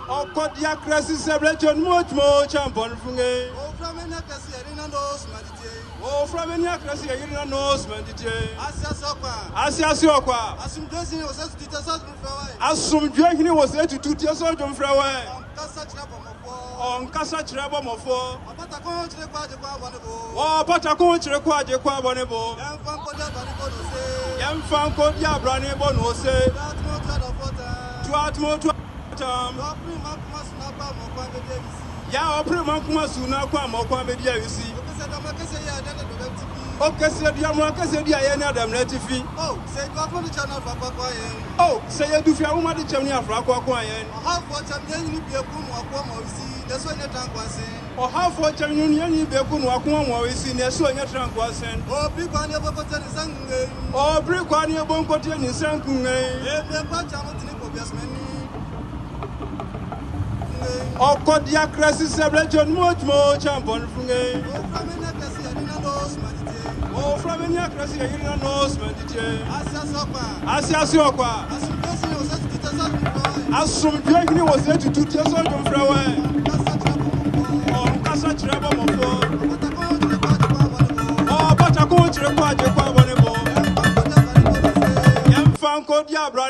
Okodia kresi celebration much more champion funge. O from any kasi arena no smedite. O from any kresi arena no smedite. Asia sokwa. Asum Jesi was to teach us from Asum Jehini was there to 2 years old from Freeway. On Casa Trabo Mofo. Oh, Patacon Chrekwaje Quabonebo. Young Fanco Diabrani Bonose. To Ya Prempeh Masuna Kwamo Media, you see. Okay, said Yamaka said Adam Letifi. Oh, say go on the channel for Quaquayan. Oh, say you do Fiamma the Chamnia for Quaquayan. Half what I'm getting you be a boom or Quamo, see, that's when your tongue was saying. Or half what I'm union be a boom or Quamo, we see, that's when your trunk was sent. Oh, big one your button is hungry. Oh, brick one your bone cotton is sankum. Oh, Kodia Crassi celebration much more champion from a. Oh, from any crassi, I didn't know Smedite. Asia Sokwa. Asum Jehini was there to 2 years old from Freeway. On Casa Trabo Mofo. Oh, Patacon Chrekwaje Quabonebo. Young Fanco Diabra.